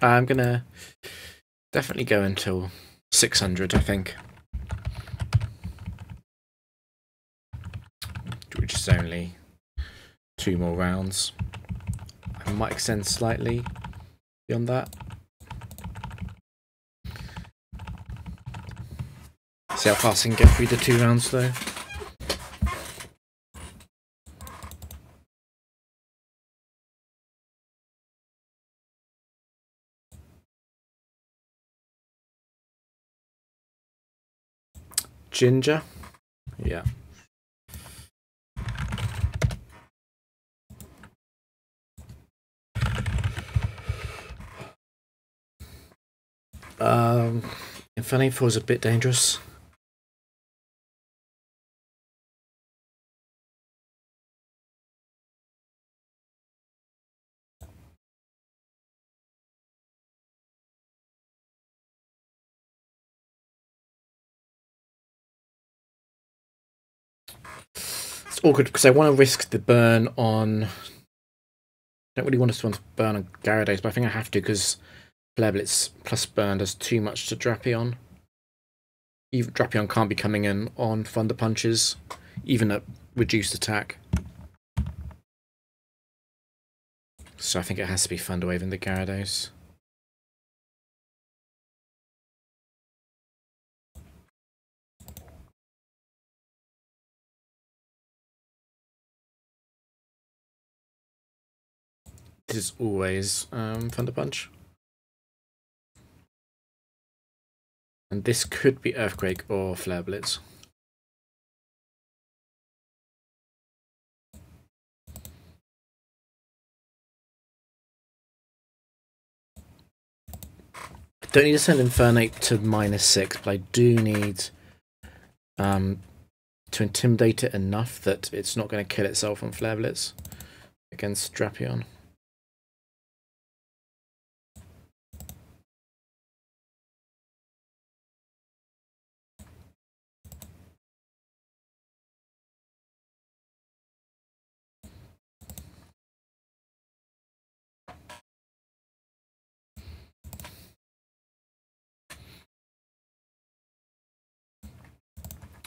I'm gonna definitely go until 600, I think. Which is only 2 more rounds. I might extend slightly beyond that. See how fast I can get through the 2 rounds though. Ginger? Yeah. Infinity Four is a bit dangerous. It's awkward because I want to risk the burn on... I don't really want to burn on Gyarados, but I think I have to because Flare Blitz plus burn does too much to Drapion. Even Drapion can't be coming in on Thunder Punches, even at reduced attack. So I think it has to be Thunder Wave in the Gyarados. This is always Thunder Punch. And this could be Earthquake or Flare Blitz. I don't need to send Infernape to -6, but I do need to intimidate it enough that it's not going to kill itself on Flare Blitz against Drapion.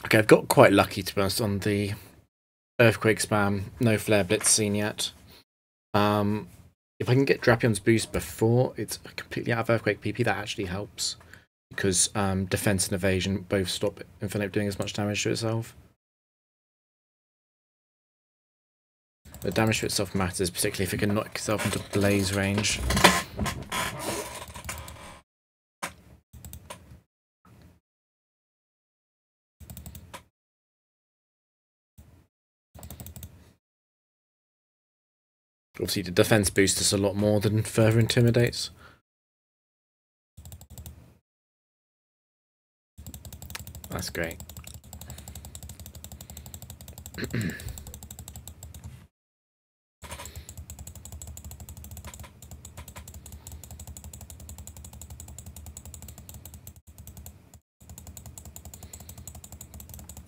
Okay, I've got quite lucky, to be honest, on the Earthquake spam. No Flare Blitz seen yet. If I can get Drapion's boost before it's completely out of Earthquake PP, that actually helps. Because defense and evasion both stop Infinite doing as much damage to itself. The damage to itself matters, particularly if it can knock itself into Blaze range. Obviously, the defense boost is a lot more than further intimidates. That's great.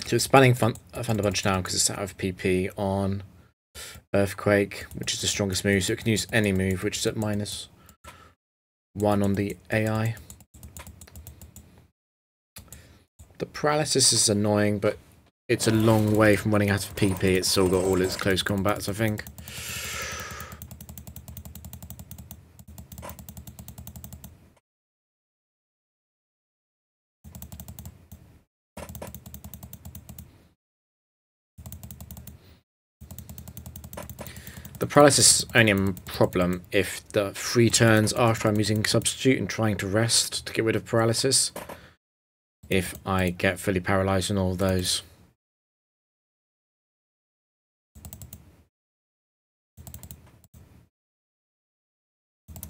So it's spanning Thunder Punch now because it's out of PP on Earthquake, which is the strongest move, so it can use any move, which is at -1 on the AI. The paralysis is annoying, but it's a long way from running out of PP. It's still got all its close combats, I think. The paralysis is only a problem if the 3 turns after I'm using Substitute and trying to rest to get rid of paralysis. If I get fully paralyzed in all of those.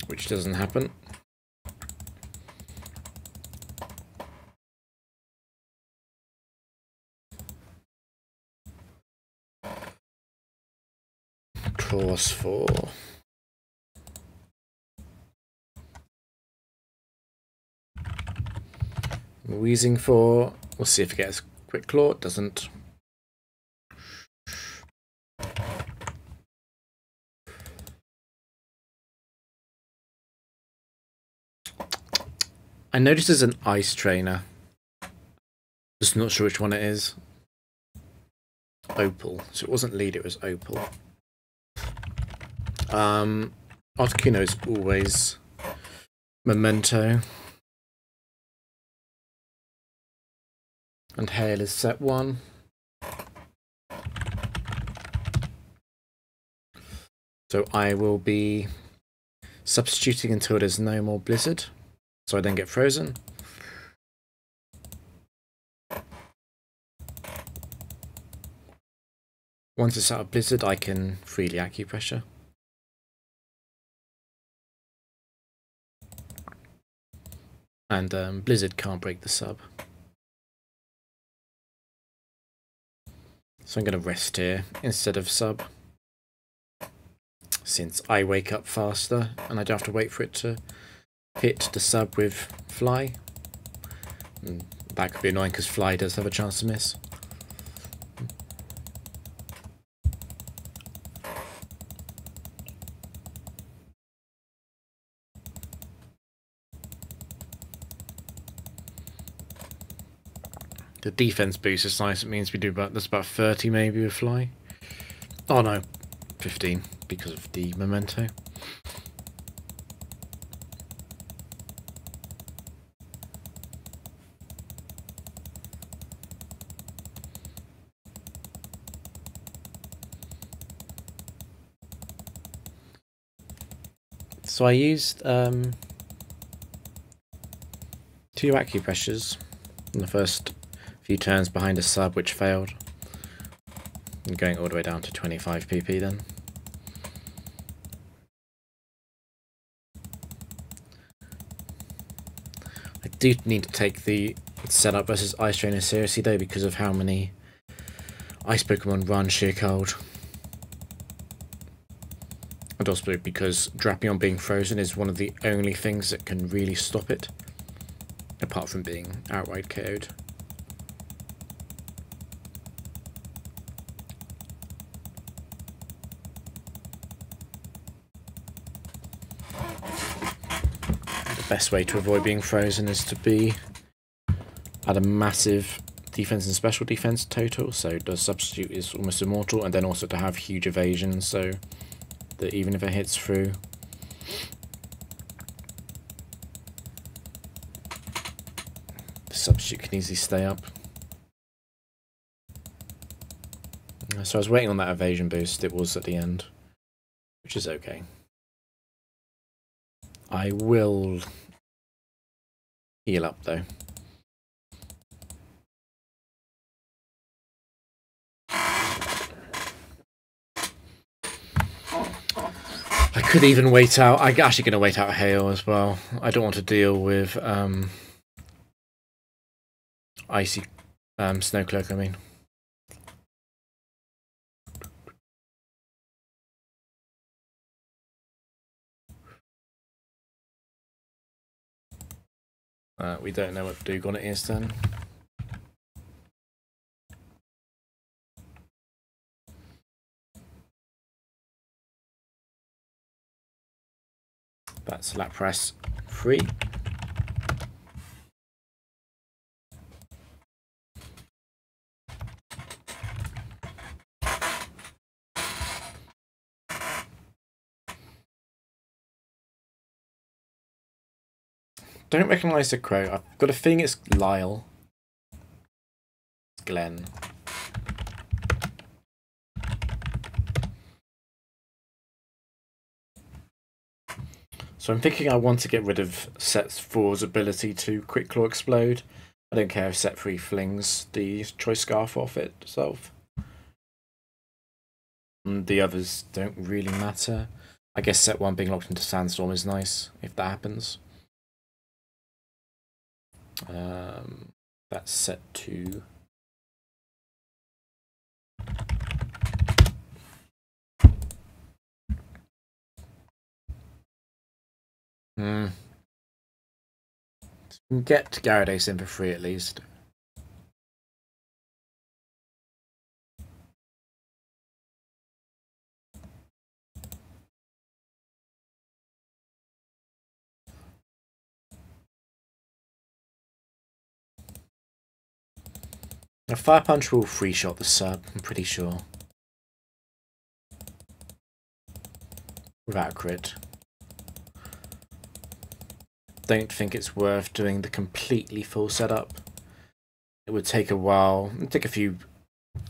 Which doesn't happen. Claws 4. Wheezing 4. We'll see if it gets Quick Claw. It doesn't. I noticed there's an ice trainer. Just not sure which one it is. Opal. So it wasn't lead, it was Opal. Articuno is always Memento. And Hail is set 1. So I will be substituting until there's no more Blizzard, so I don't get frozen. Once it's out of Blizzard, I can freely acupressure. And Blizzard can't break the sub. So I'm going to rest here instead of sub, since I wake up faster and I don't have to wait for it to hit the sub with fly. And that could be annoying because fly does have a chance to miss. The defense boost is nice. It means we do that's about 30 maybe with fly. Oh no, 15 because of the memento. So I used 2 acupressures in the first few turns behind a sub, which failed. And going all the way down to 25 pp then. I do need to take the setup versus Ice Trainer seriously though, because of how many Ice Pokemon run Sheer Cold. And also because Drapion being frozen is one of the only things that can really stop it, apart from being outright KO'd. The best way to avoid being frozen is to be at a massive defense and special defense total, so the substitute is almost immortal, and then also to have huge evasion, so that even if it hits through, the substitute can easily stay up. So I was waiting on that evasion boost. It was at the end, which is okay. I will heal up though. I could even wait out. I'm actually going to wait out Hail as well. I don't want to deal with Icy Snowcloak, I mean. We don't know what Dugong it is then. That's Lapras 3. Don't recognise the crow. I've got a feeling it's Lyle. It's Glenn. So I'm thinking I want to get rid of Set 4's ability to Quick Claw Explode. I don't care if Set 3 flings the Choice Scarf off itself. And the others don't really matter. I guess Set 1 being locked into Sandstorm is nice, if that happens. That's Set 2. Get Gyarados in for free at least. A Fire Punch will free shot the sub, I'm pretty sure. Without a crit. Don't think it's worth doing the completely full setup. It would take a while. It would take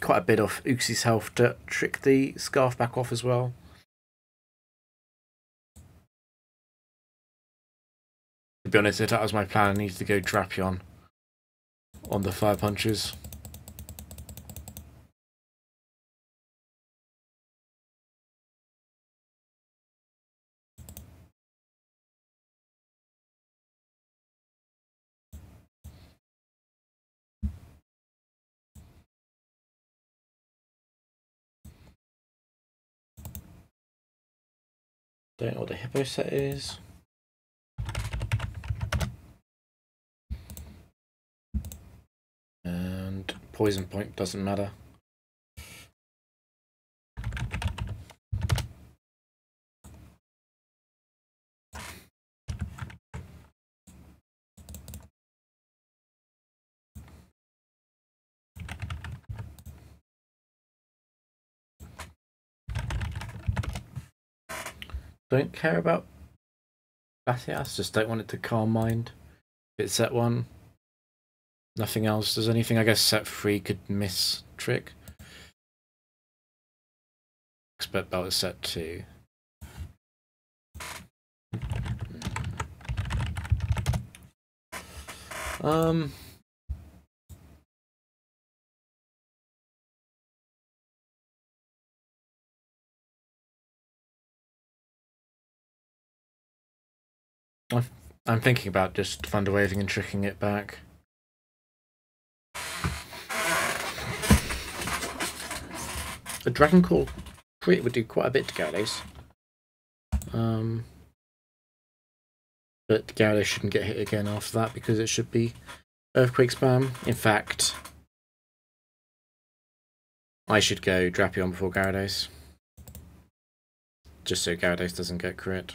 quite a bit off Uxi's health to trick the scarf back off as well. To be honest, if that was my plan, I needed to go Drapion on the Fire Punches. Don't know what the Hippo set is. And Poison Point doesn't matter. Don't care about Latias, just don't want it to calm mind. If it's set 1. Nothing else. Does anything I guess set 3 could miss trick? Expert Belt is set 2. I'm thinking about just Thunder Waving and tricking it back. A Dragon Claw crit would do quite a bit to Gyarados. But Gyarados shouldn't get hit again after that because it should be Earthquake spam. In fact, I should go Drapion before Gyarados. Just so Gyarados doesn't get crit.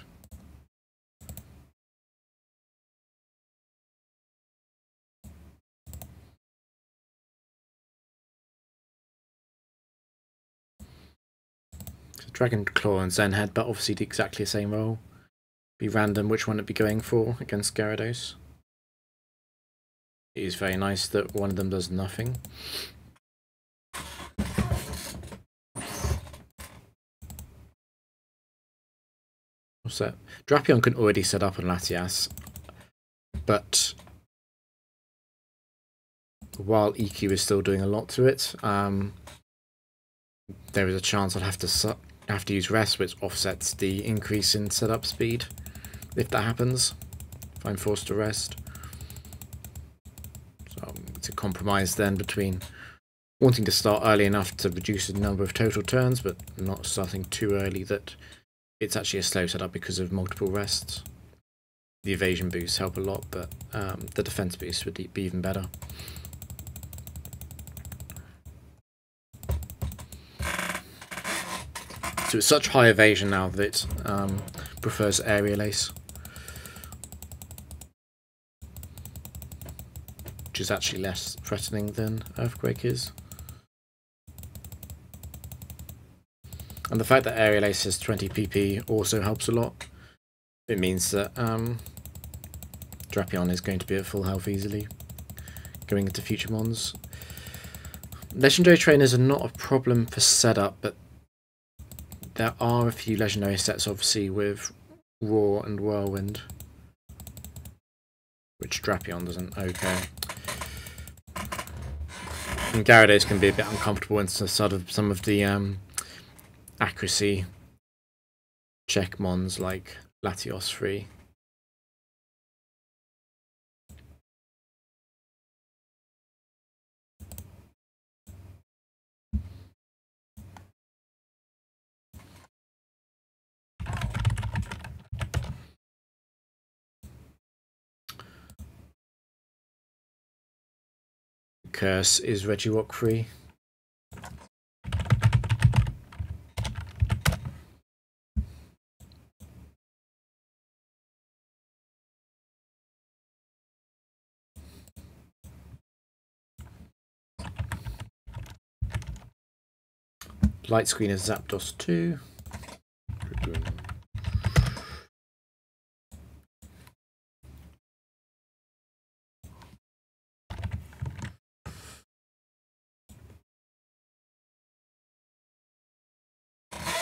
Dragon Claw and Zen Head, but obviously do exactly the same role. Be random which one it'd be going for against Gyarados. It is very nice that one of them does nothing. What's that? Drapion can already set up on Latias, but while EQ is still doing a lot to it, there is a chance I'll have to use Rest, which offsets the increase in setup speed if that happens, if I'm forced to rest. So it's a compromise then between wanting to start early enough to reduce the number of total turns, but not starting too early that it's actually a slow setup because of multiple rests. The evasion boosts help a lot, but the defense boost would be even better. So it's such high evasion now that it prefers Aerial Ace, which is actually less threatening than Earthquake is. And the fact that Aerial Ace has 20 PP also helps a lot. It means that Drapion is going to be at full health easily going into future mons. Legendary trainers are not a problem for setup, but there are a few legendary sets obviously with Roar and Whirlwind, which Drapion doesn't. Okay. And Gyarados can be a bit uncomfortable into sort of some of the accuracy check mons like Latios 3. Curse is Regirock free. Light Screen is Zapdos 2.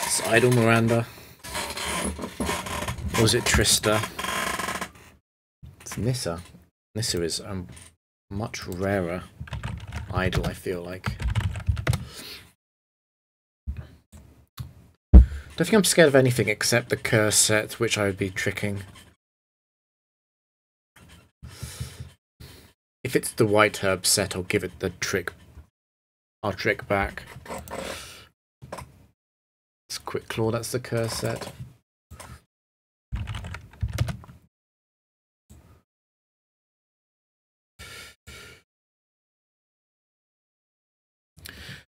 It's Idle Miranda. Or was it Trista? It's Nissa. Nissa is much rarer idol, I feel like. I don't think I'm scared of anything except the curse set, which I would be tricking. If it's the white herb set, I'll give it the trick. I'll trick back. It's Quick Claw, that's the curse set.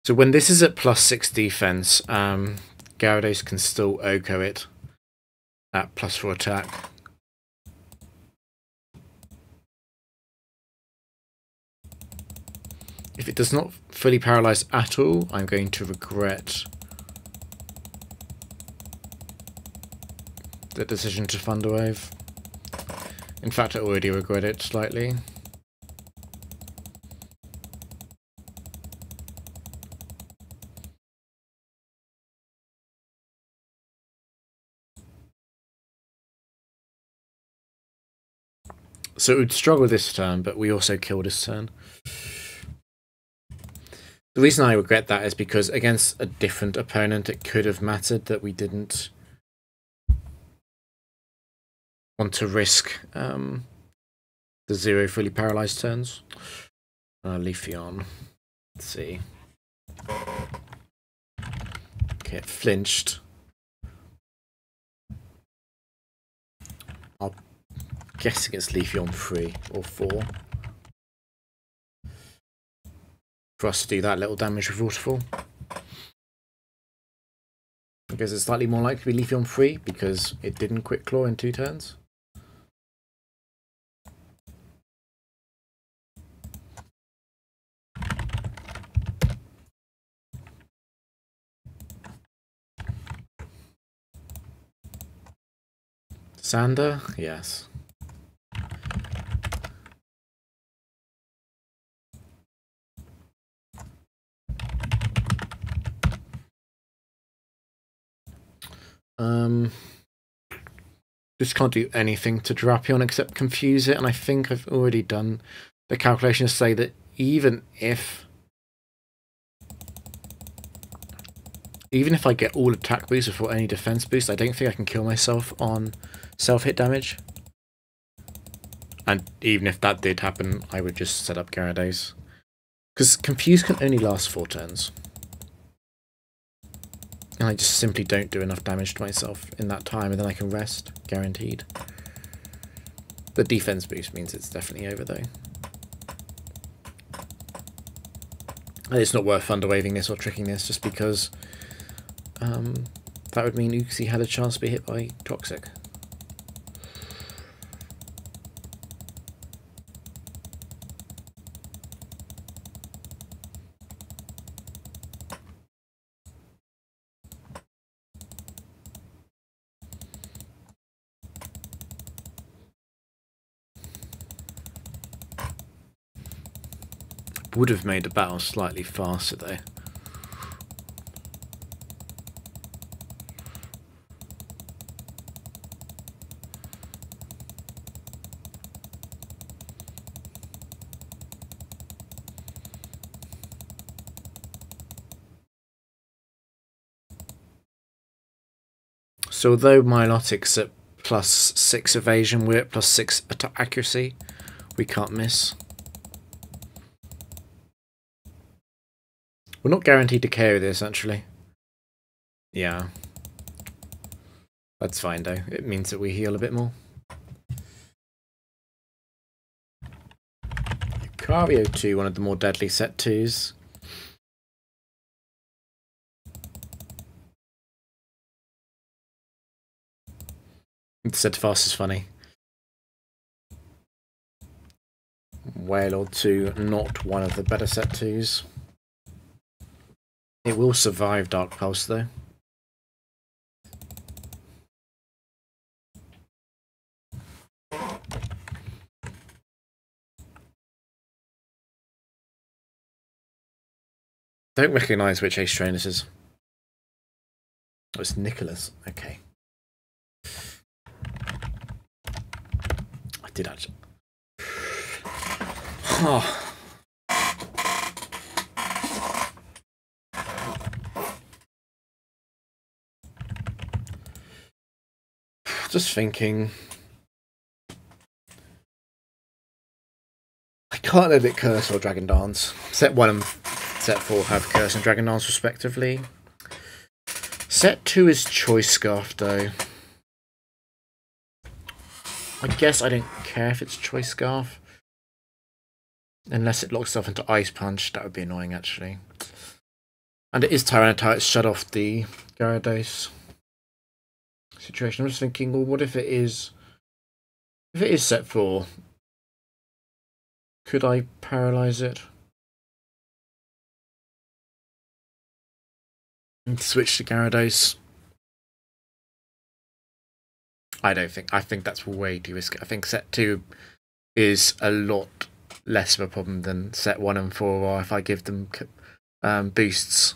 So when this is at +6 defense, Gyarados can still OHKO it at +4 attack. If it does not fully paralyze at all, I'm going to regret the decision to Thunder Wave. In fact, I already regret it slightly. So it would struggle this turn, but we also kill this turn. The reason I regret that is because against a different opponent, it could have mattered that we didn't want to risk the 0 fully paralyzed turns. Leafeon. Let's see. Okay, it flinched. I'm guessing it's Leafeon 3 or 4. For us to do that little damage with Waterfall. I guess it's slightly more likely to be Leafeon 3 because it didn't Quick Claw in 2 turns. Sander? Yes. Just can't do anything to Drapion except confuse it, and I think I've already done the calculation to say that even if I get all attack boost before any defense boost, I don't think I can kill myself on self-hit damage. And even if that did happen, I would just set up Gyarados. Because confuse can only last 4 turns. And I just simply don't do enough damage to myself in that time, and then I can rest, guaranteed. The defense boost means it's definitely over, though. And it's not worth Thunder Waving this or tricking this, just because that would mean Uxie had a chance to be hit by Toxic. Would have made the battle slightly faster though. So although Milotic's at +6 evasion, we're at +6 attack accuracy. We can't miss. We're not guaranteed to carry this, actually. Yeah. That's fine, though. It means that we heal a bit more. Lucario 2, one of the more deadly set 2s. Set fast is funny. Wailord 2, not one of the better set 2s. It will survive Dark Pulse though. Don't recognise which Ace Train this is. Oh, it's Nicholas. Okay. I did actually. Oh. Just thinking. I can't edit Curse or Dragon Dance. Set 1 and Set 4 have Curse and Dragon Dance respectively. Set 2 is Choice Scarf though. I guess I don't care if it's Choice Scarf. Unless it locks itself into Ice Punch, that would be annoying actually. And it is Tyranitar, it's shut off the Gyarados situation. I'm just thinking, well, what if it is Set 4? Could I paralyze it? And switch to Gyarados? I think that's way too risky. I think Set 2 is a lot less of a problem than Set 1 and 4 are if I give them boosts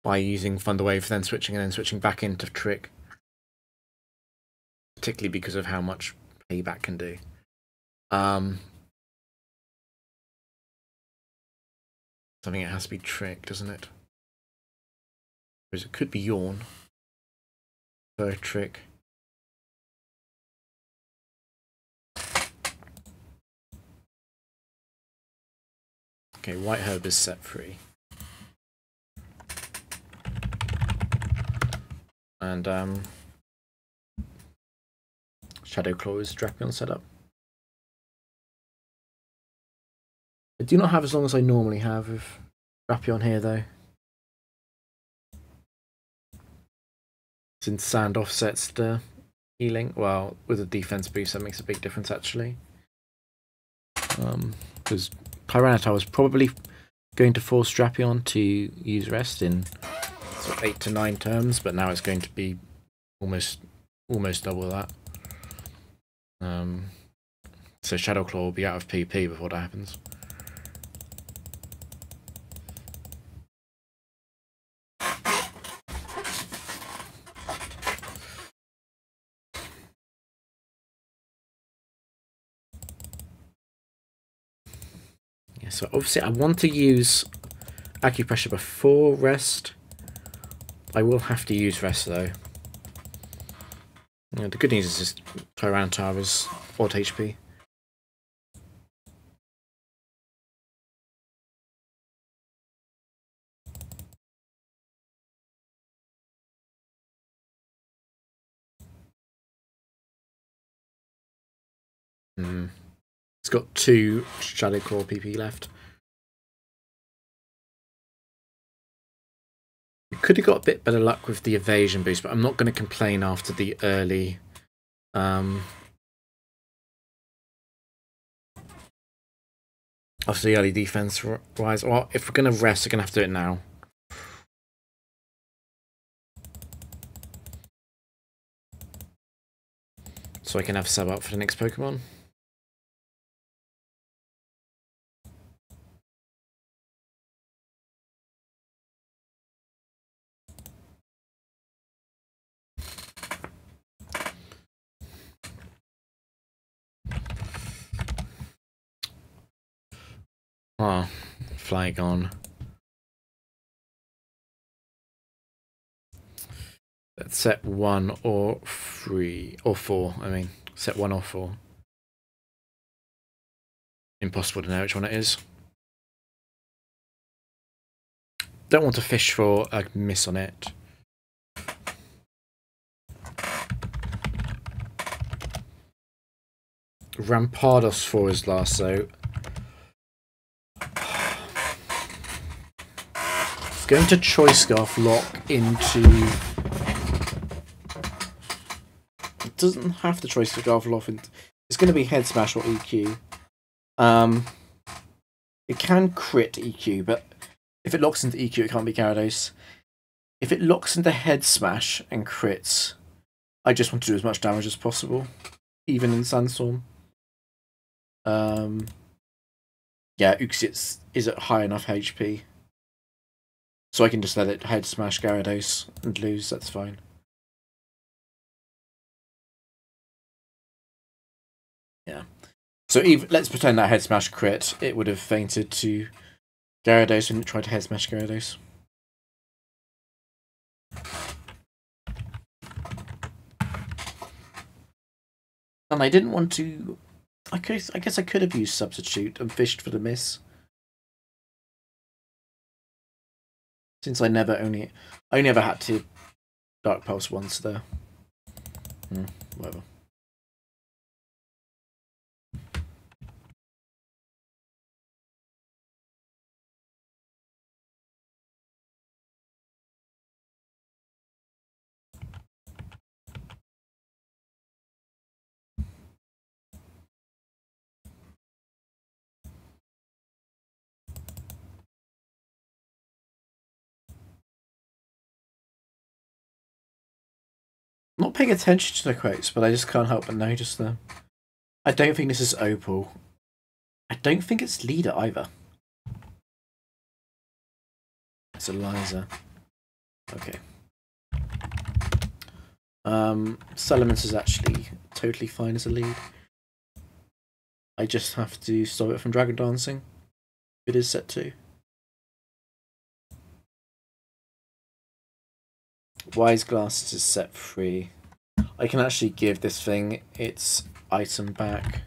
by using Thunder Wave, then switching back into Trick. Particularly because of how much payback can do. I think it has to be Trick, doesn't it? Because it could be Yawn. So Trick. Okay, White Herb is set free. And Shadow Claw is Drapion setup. I do not have as long as I normally have with Drapion here though. Since Sand offsets the healing, well, with a defense boost that makes a big difference actually. Because Tyranitar was probably going to force Drapion to use Rest in sort of 8 to 9 turns, but now it's going to be almost double that. So Shadow Claw will be out of PP before that happens. Yeah, so obviously I want to use Acupressure before Rest. I will have to use Rest though. Yeah, the good news is just Tyranitar is odd HP. It's got 2 Shadow Claw PP left. You could have got a bit better luck with the evasion boost, but I'm not going to complain after the early defense rise. Well, if we're going to rest, we're going to have to do it now. So I can have sub up for the next Pokemon. Ah, Flygon. Let's set 1 or 3 or 4. I mean, set 1 or 4. Impossible to know which one it is. Don't want to fish for a miss on it. Rampardos for his last, so it's going to Choice Scarf lock into. It doesn't have to Choice Scarf lock. It's going to be Head Smash or EQ. It can crit EQ, but If it locks into EQ, it can't be Gyarados. If it locks into Head Smash and crits, I just want to do as much damage as possible, even in Sandstorm. Yeah, Uxie is at high enough HP. So I can just let it Head Smash Gyarados and lose, that's fine. Yeah. So let's pretend that Head Smash crit, it would have fainted to Gyarados and tried to Head Smash Gyarados. And I didn't want to... I guess I could have used Substitute and fished for the miss. Since I only ever had to Dark Pulse once there. Whatever. I'm not paying attention to the quotes, but I just can't help but notice them. I don't think this is Opal. I don't think it's Leader either. It's Eliza. Okay. Salamence is actually totally fine as a lead. I just have to stop it from Dragon Dancing. It is set 2. Wise Glasses is set 3. I can actually give this thing its item back.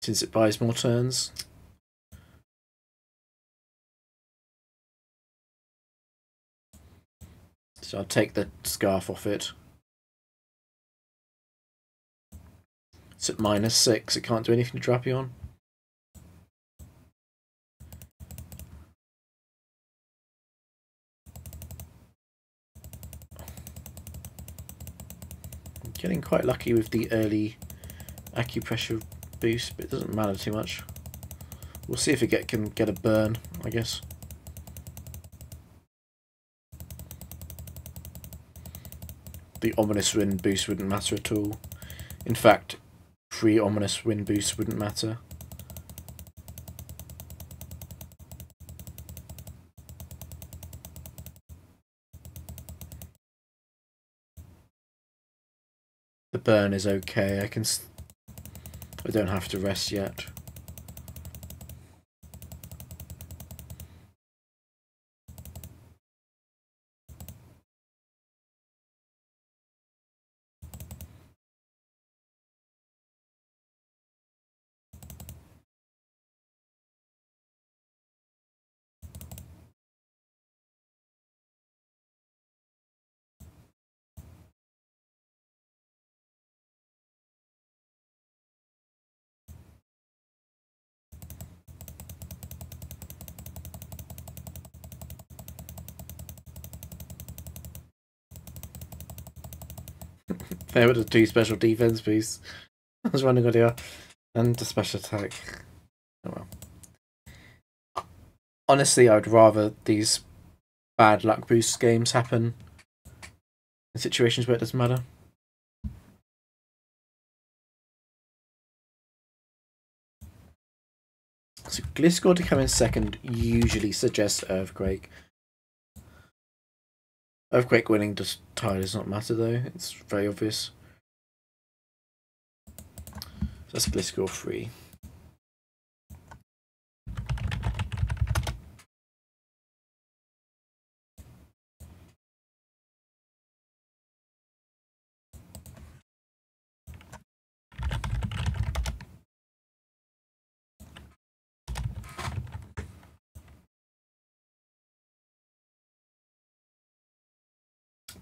Since it buys more turns. So I'll take the scarf off it. It's at -6, it can't do anything to Drapion. I'm getting quite lucky with the early acupressure boost, but it doesn't matter too much. We'll see if it can get a burn, I guess. The ominous wind boost wouldn't matter at all. In fact, 3 ominous wind boosts wouldn't matter. The burn is okay. I don't have to rest yet. There were the 2 special defense boosts. I was running on here. And the special attack. Oh well. Honestly, I would rather these bad luck boost games happen in situations where it doesn't matter. So Gliscor to come in second usually suggests Earthquake. Earthquake winning does does not matter though, it's very obvious. So that's Gliscor 3.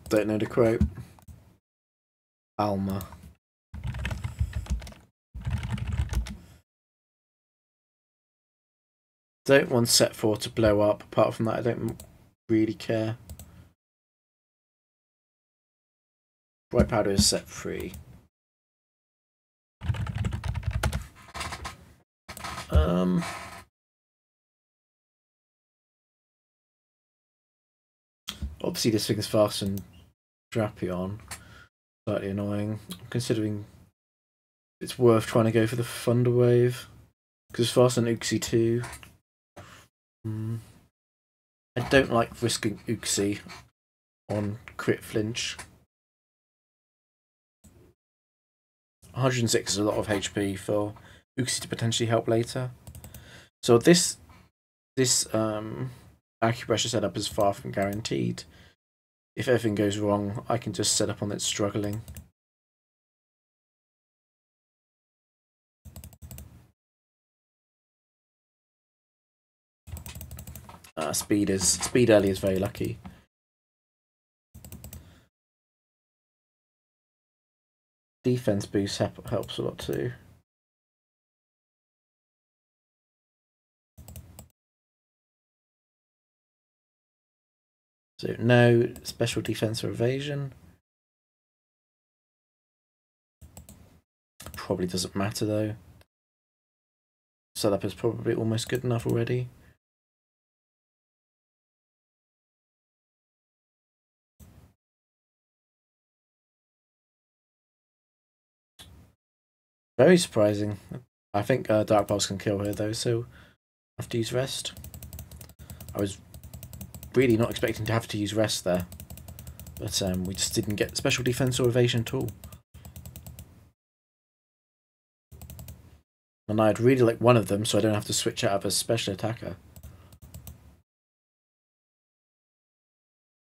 Don't know the quote. Alma. Don't want set 4 to blow up. Apart from that, I don't really care. Bright Powder is set 3. Obviously this thing's faster than Drapion. Slightly annoying. I'm considering it's worth trying to go for the Thunder Wave. Because it's faster than Uxie too. I don't like risking Uxie on crit flinch. 106 is a lot of HP for Uxie to potentially help later. So this acupressure setup is far from guaranteed. If everything goes wrong, I can just set up on it struggling. Speed early is very lucky. Defense boost helps a lot too. So no special defense or evasion. Probably doesn't matter though. Setup is probably almost good enough already. Very surprising. I think Dark Pulse can kill her though, so I have to use Rest. I was really not expecting to have to use Rest there, but we just didn't get special defense or evasion at all. And I'd really like one of them so I don't have to switch out of a special attacker.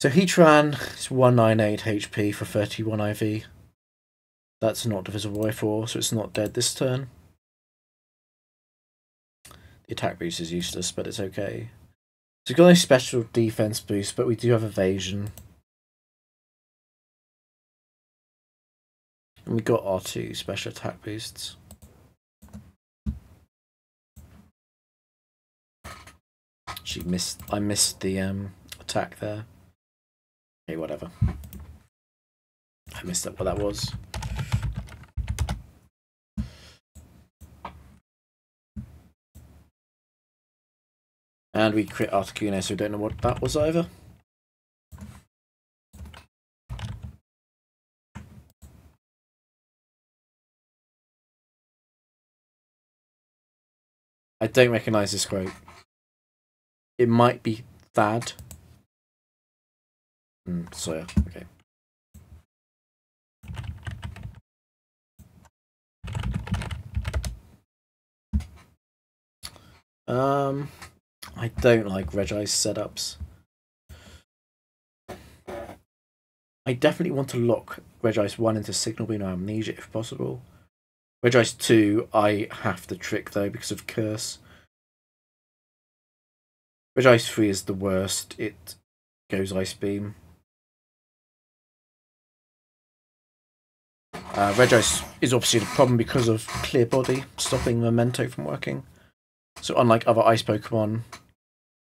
So Heatran is 198 HP for 31 IV. That's not divisible by 4, so it's not dead this turn. The attack boost is useless, but it's okay. So we've got no special defense boost, but we do have evasion. And we got our 2 special attack boosts. I missed the attack there. Okay, whatever. I missed up what that was. And we crit Articuno, so we don't know what that was either. I don't recognise this quote. It might be Thad. Sawyer, okay. I don't like Regice setups. I definitely want to lock Regice 1 into Signal Beam or Amnesia if possible. Regice 2 I have to trick though because of Curse. Regice 3 is the worst. It goes Ice Beam. Regice is obviously the problem because of Clear Body stopping Memento from working. So unlike other Ice Pokemon,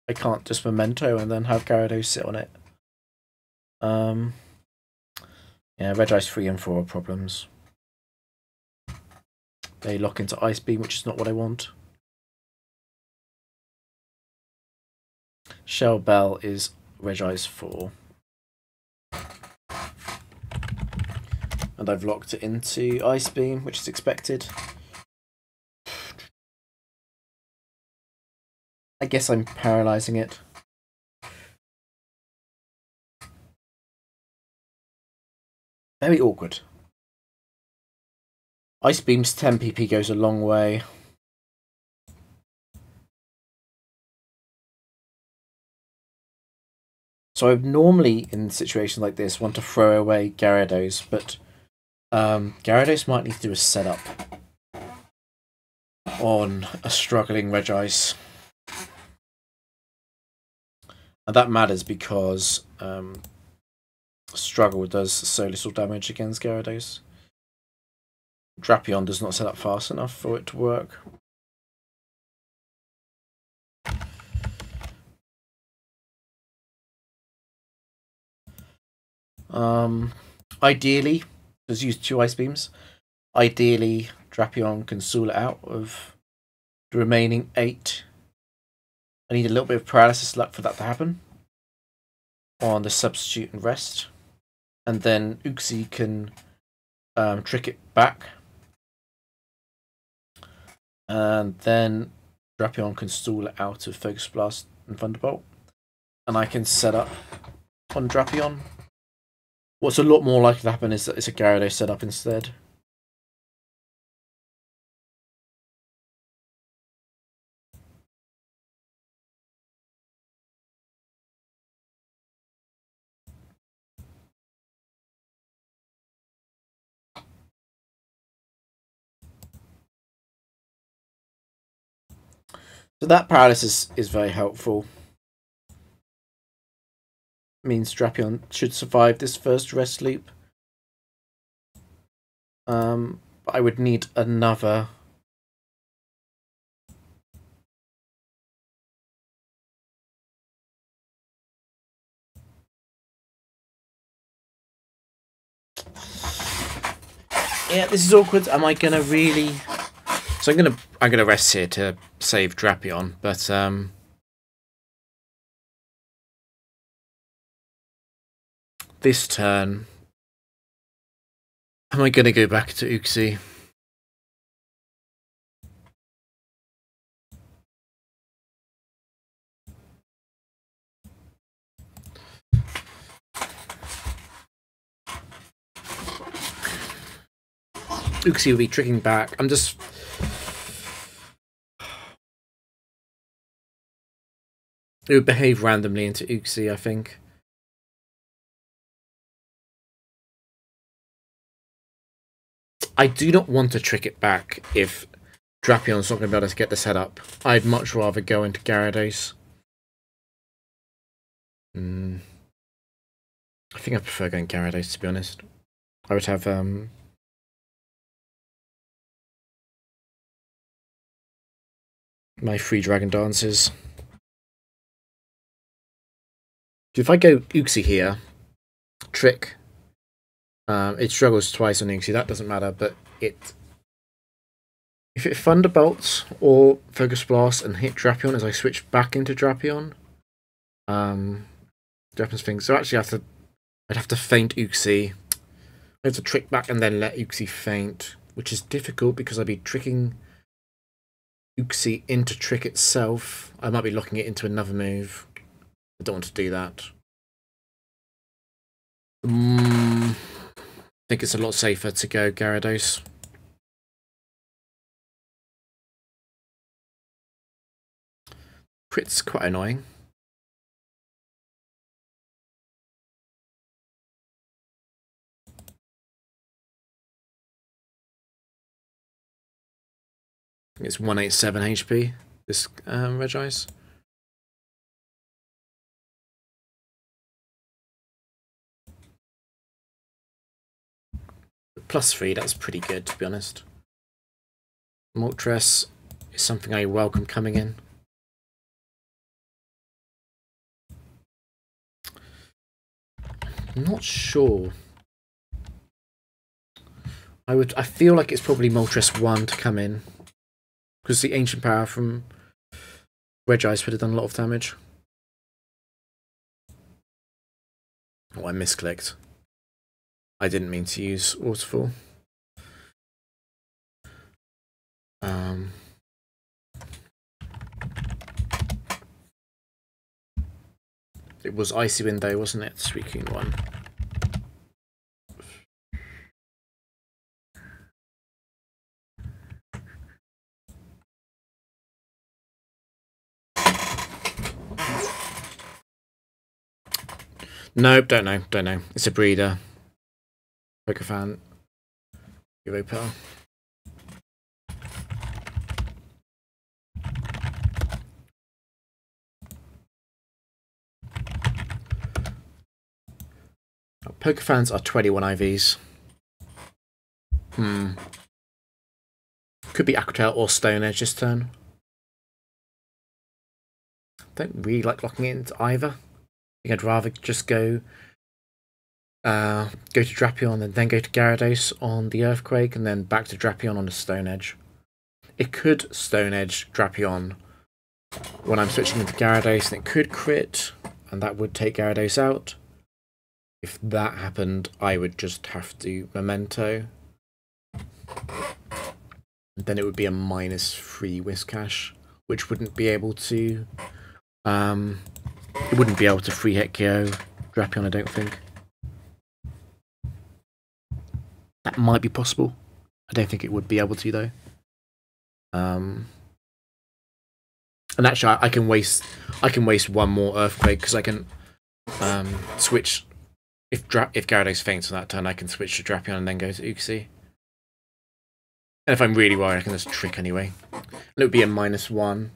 I can't just Memento and then have Gyarados sit on it. Yeah, Regice 3 and 4 are problems. They lock into Ice Beam, which is not what I want. Shell Bell is Regice 4. And I've locked it into Ice Beam, which is expected. I guess I'm paralysing it. Very awkward. Ice Beam's 10 PP goes a long way. So I would normally, in situations like this, want to throw away Gyarados, but Gyarados might need to do a setup on a struggling Regice. And that matters because Struggle does so little damage against Gyarados. Drapion does not set up fast enough for it to work. Ideally, just use 2 Ice Beams. Ideally, Drapion can soul it out of The remaining 8. I need a little bit of paralysis luck for that to happen. On the substitute and rest. And then Uxie can trick it back. And then Drapion can stall it out of Focus Blast and Thunderbolt. And I can set up on Drapion. What's a lot more likely to happen is that it's a Gyarados setup instead. So that paralysis is very helpful. Means Drapion should survive this first rest loop. But I would need another. Yeah, this is awkward. Am I gonna really? So I'm gonna rest here to save Drapion, but this turn, am I gonna go back to Uxie? Uxie will be tricking back. I'm just. It would behave randomly into Uxie, I think. I do not want to trick it back if Drapion's not going to be able to get the setup. I'd much rather go into Gyarados. I think I prefer going Gyarados, to be honest. I would have my 3 Dragon Dances. If I go Uxie here, trick. It struggles twice on Uxie, that doesn't matter, but if it Thunderbolts or Focus Blast and hit Drapion as I switch back into Drapion, Drapion's thing. So actually I'd have to feint Uxie. I have to trick back and then let Uxie feint, which is difficult because I'd be tricking Uxie into trick itself. I might be locking it into another move. I don't want to do that. I think it's a lot safer to go Gyarados. Crit's quite annoying. I think it's 187 HP, this Regice. +3, that's pretty good, to be honest. Moltres is something I welcome coming in. I'm not sure. I feel like it's probably Moltres 1 to come in. Because the Ancient Power from Regice would have done a lot of damage. Oh, I misclicked. I didn't mean to use Waterfall. It was Icy Wind though, wasn't it? Suicune 1. Nope, don't know. It's a breeder. Pokefan. Europa. Pokefans are 21 IVs. Could be Aquatail or Stone Edge this turn. Don't really like locking it into either. I think I'd rather just go to Drapion and then go to Gyarados on the Earthquake and then back to Drapion on the Stone Edge. it could Stone Edge Drapion when I'm switching into Gyarados, and it could crit, and that would take Gyarados out. If that happened, I would just have to Memento. Then it would be a -3 Whiscash, which wouldn't be able to... it wouldn't be able to free hit KO Drapion, I don't think. That might be possible. I don't think it would be able to, though. And actually, I can waste one more Earthquake, because I can switch... If Gyarados faints on that turn, I can switch to Drapion and then go to Uxie. And if I'm really worried, I can just Trick anyway. And it would be a -1.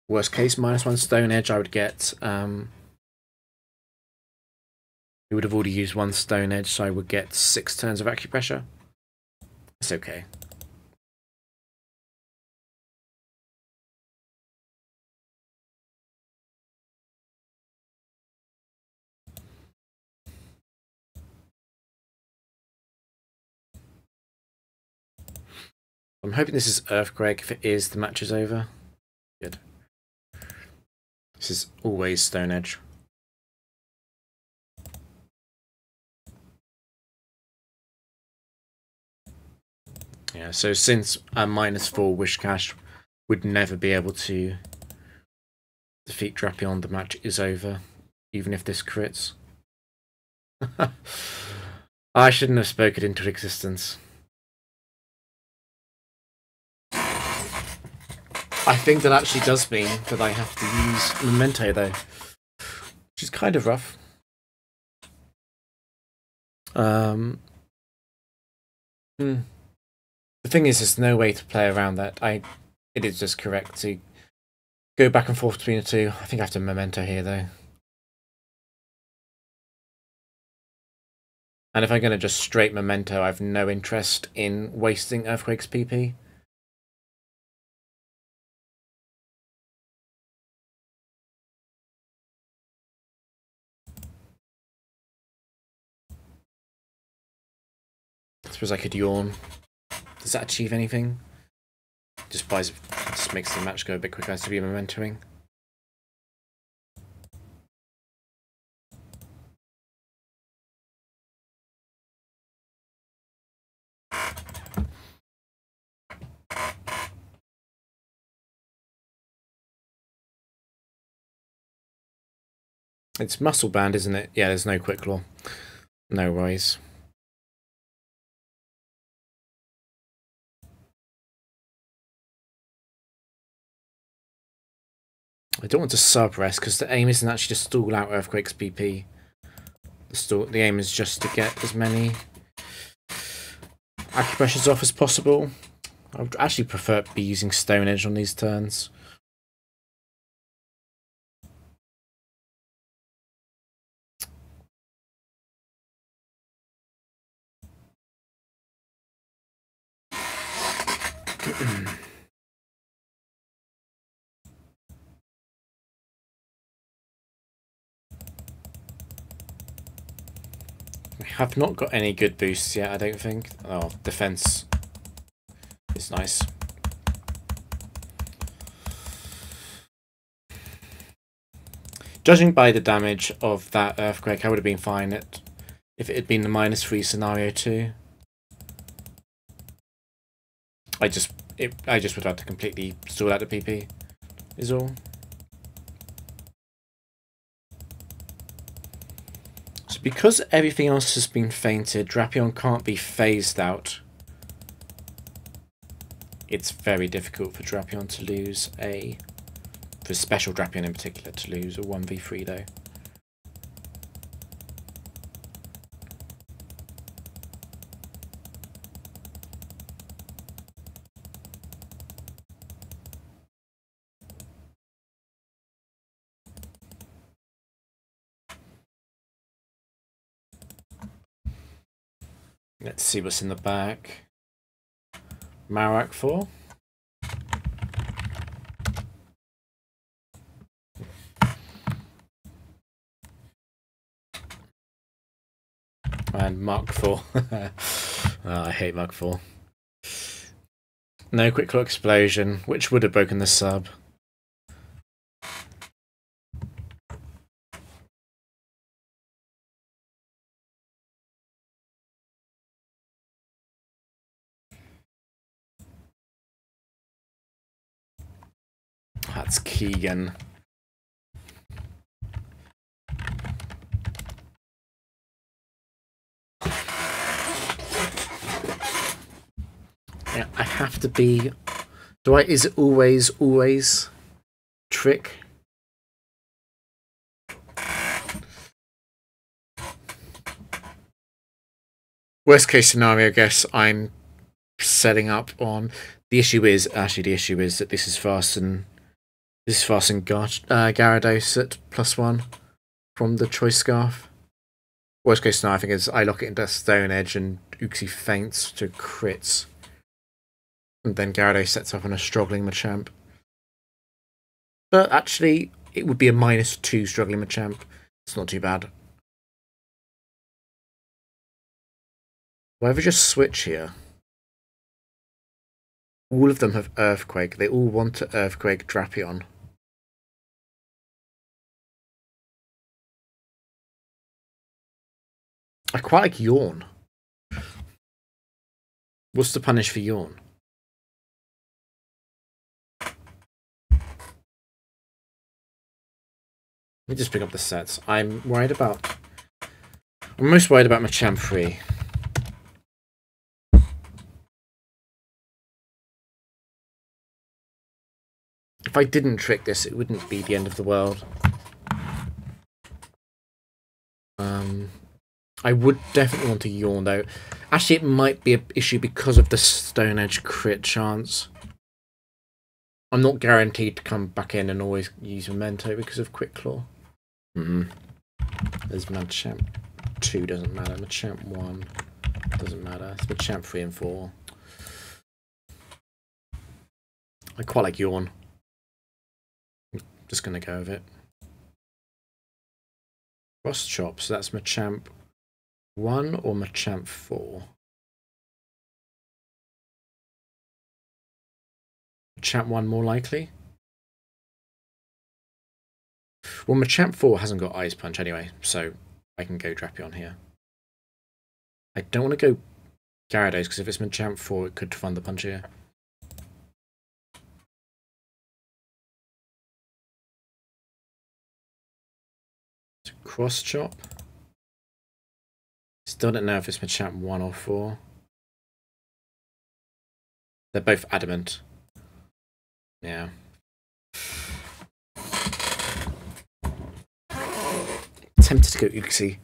Worst case, -1 Stone Edge. I would get... we would have already used 1 Stone Edge, so I would get 6 turns of Acupressure. It's okay. I'm hoping this is Earthquake. If it is, the match is over. Good. This is always Stone Edge. Yeah, so since a -4 Whiscash would never be able to defeat Drapion, the match is over, even if this crits. I shouldn't have spoken into existence. I think that actually does mean that I have to use Memento, though, which is kind of rough. The thing is, there's no way to play around that. It is just correct to go back and forth between the two. I think I have to Memento here, though. And if I'm going to just straight Memento, I have no interest in wasting Earthquake's PP. I suppose I could Yawn. Does that achieve anything? Just makes the match go a bit quicker as to be Mementoing. It's Muscle Band, isn't it? Yeah, there's no Quick Claw. No worries. I don't want to sub-rest, because the aim isn't actually to stall out Earthquake's PP. The aim is just to get as many Acupressures off as possible. I would actually prefer to be using Stone Edge on these turns. We have not got any good boosts yet, I don't think. Oh, defense is nice. Judging by the damage of that Earthquake, I would have been fine if it had been the -3 scenario too. I just would have to completely stall out the PP, is all. So because everything else has been fainted, Drapion can't be phased out. It's very difficult for Drapion to lose for Special Drapion in particular, to lose a 1v3 though. Let's see what's in the back. Marowak 4. And Mark 4. Oh, I hate Mark 4. No quick claw explosion, which would have broken the sub. That's Keegan. Yeah, I have to be... Is it always trick? Worst case scenario, I guess I'm setting up on... The issue is that this is fasten Gyarados at +1 from the choice scarf. Worst case scenario, I think, is I lock it into Stone Edge and Uxie faints to crits. And then Gyarados sets up on a struggling Machamp. But actually, it would be a -2 struggling Machamp. It's not too bad. Why have we just switch here? All of them have Earthquake. They all want to Earthquake Drapion. I quite like Yawn. What's the punish for Yawn? Let me just pick up the sets. I'm most worried about Machamp 3. If I didn't trick this, it wouldn't be the end of the world. I would definitely want to Yawn, though. Actually, it might be an issue because of the Stone Edge crit chance. I'm not guaranteed to come back in and always use Memento because of Quick Claw. There's Machamp 2, doesn't matter. Machamp 1 doesn't matter. It's Machamp 3 and 4. I quite like Yawn. I'm just going to go with it. Cross Chop, so that's Machamp 1 or Machamp 4? Machamp 1 more likely? Well, Machamp 4 hasn't got Ice Punch anyway, so I can go Drapion here. I don't want to go Gyarados, because if it's Machamp 4, it could fund the punch here. So Cross Chop. Still don't know if it's Machamp 1 or 4. They're both adamant. Yeah. Tempted to go Uxie.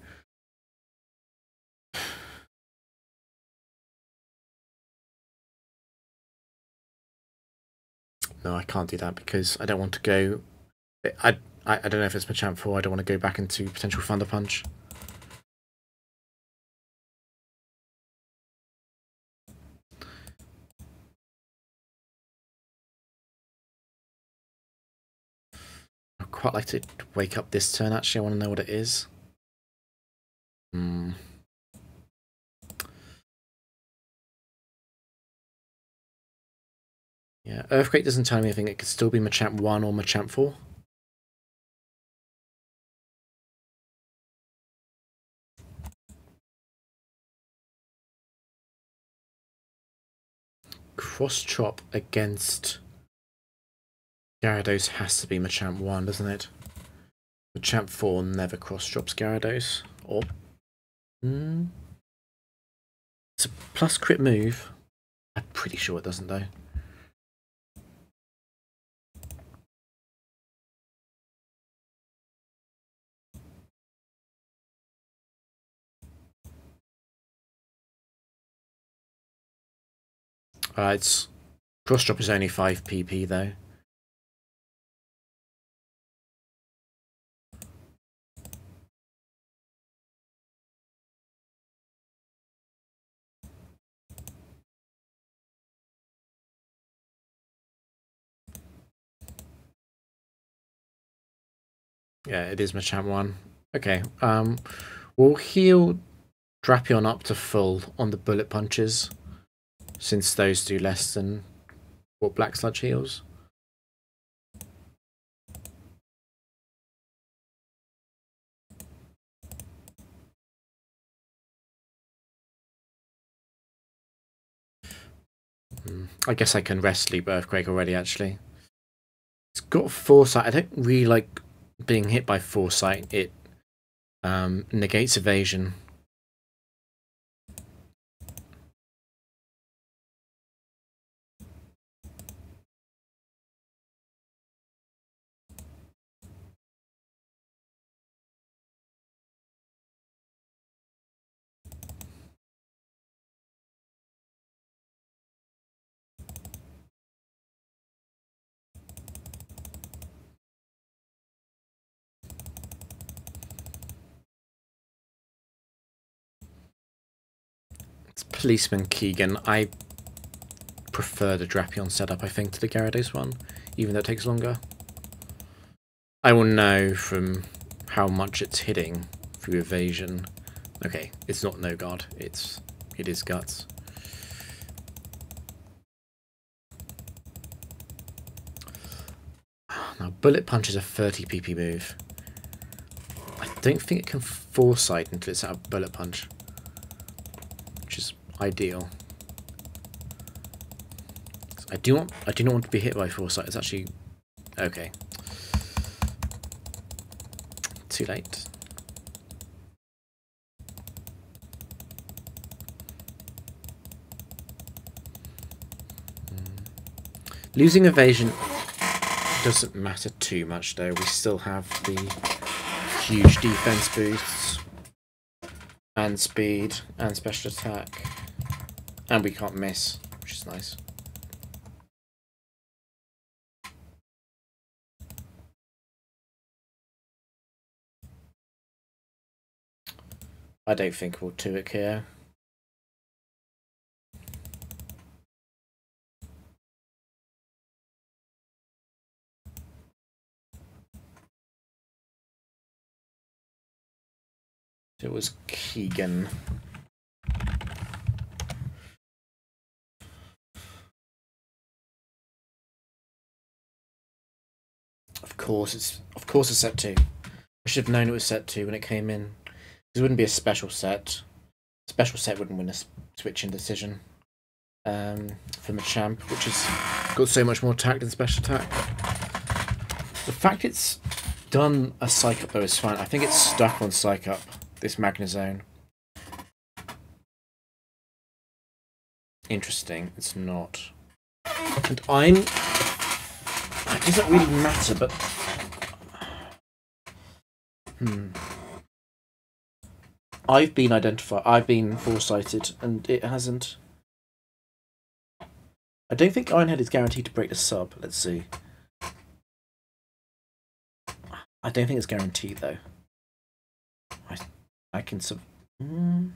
No, I can't do that because I don't want to go... I don't know if it's Machamp 4. I don't want to go back into potential Thunder Punch. I'd quite like to wake up this turn, actually. I want to know what it is. Yeah, Earthquake doesn't tell me anything. It could still be Machamp 1 or Machamp 4. Cross Chop against Gyarados has to be Machamp 1, doesn't it? Machamp 4 never cross chops Gyarados. Or it's a plus crit move. I'm pretty sure it doesn't though. It's cross chop is only 5 PP though. Yeah, it is Machamp 1. Okay, we'll heal Drapion up to full on the bullet punches, since those do less than What Black Sludge heals? I guess I can rest sleep Earthquake already, actually. It's got Foresight. I don't really like being hit by Foresight. It negates evasion. Policeman Keegan. I prefer the Drapion setup, I think, to the Gyarados one, even though it takes longer. I will know from how much it's hitting through evasion. Okay, it's not no guard. It is guts. Now, Bullet Punch is a 30 PP move. I don't think it can Foresight until it's out of Bullet Punch, which is ideal. I do not want to be hit by Foresight. It's actually okay. Too late. Losing evasion doesn't matter too much though. We still have the huge defense boosts and speed and special attack, and we can't miss, which is nice. I don't think we'll 2-it here. It was Keegan. Of course it's set 2. I should have known it was set 2 when it came in. It wouldn't be a special set. Special set wouldn't win a switching decision from a champ, which has got so much more attack than special attack. The fact it's done a Psych Up though is fine. I think it's stuck on Psych Up, this Magnezone. Interesting, it's not. And it doesn't really matter, but I've been foresighted, and it hasn't. I don't think Ironhead is guaranteed to break the sub. Let's see. I don't think it's guaranteed though. I can sub. I'm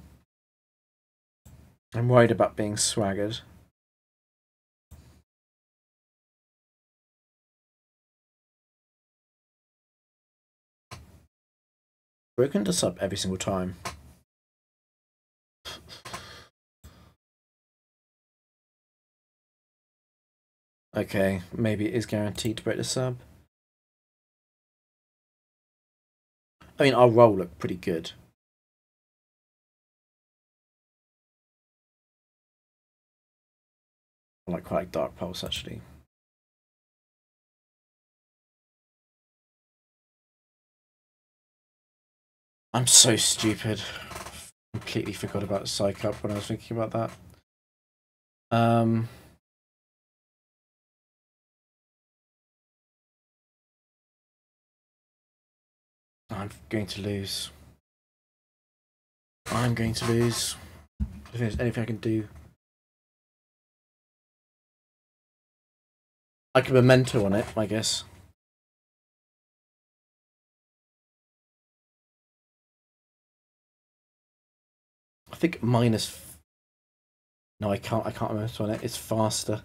worried about being swaggered. Broken to sub every single time. Okay, maybe it is guaranteed to break the sub. I mean, our roll looked pretty good. I quite like Dark Pulse actually. I'm so stupid. Completely forgot about Psych Up when I was thinking about that. I'm going to lose. I'm going to lose. If there's anything I can do. I can Memento on it, I guess. I think minus. No, I can't Memento on it. It's faster.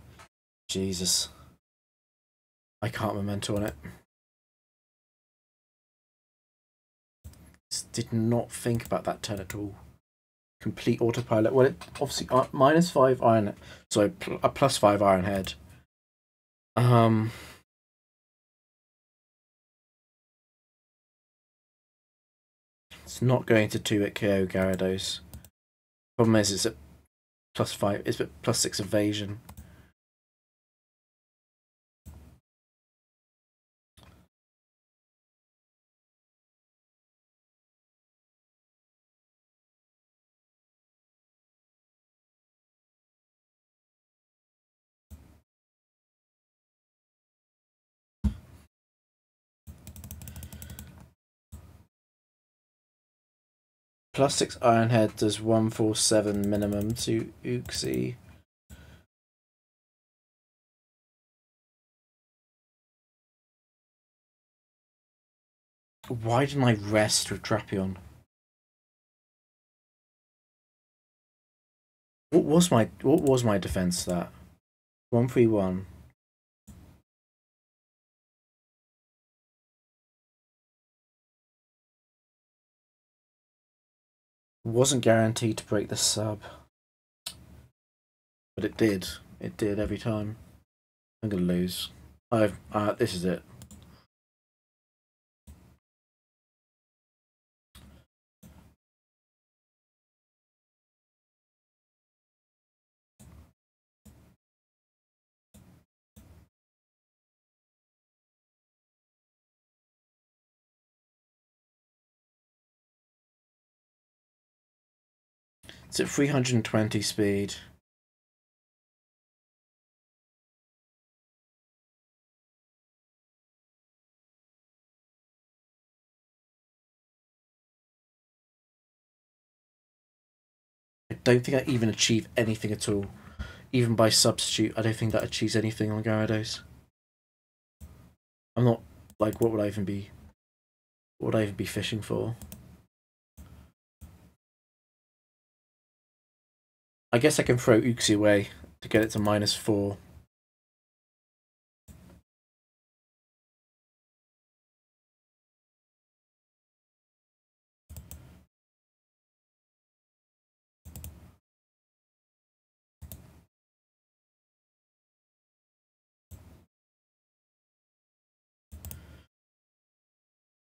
Jesus. I can't Memento on it. Did not think about that turn at all. Complete autopilot. Well, it obviously -5 Iron. So a +5 Iron Head. Um, it's not going to 2-hit KO Gyarados. Problem is, it's at +5. It's at +6 evasion. +6 Iron Head does 147 minimum to Uxie. Why didn't I rest with Drapion? What was my defense that? 131. Wasn't guaranteed to break the sub. But it did. It did every time. I'm gonna lose. This is it. It's at 320 speed. I don't think I even achieve anything at all. Even by substitute, I don't think that achieves anything on Gyarados. I'm not like what would I even be fishing for? I guess I can throw Uxie away to get it to -4.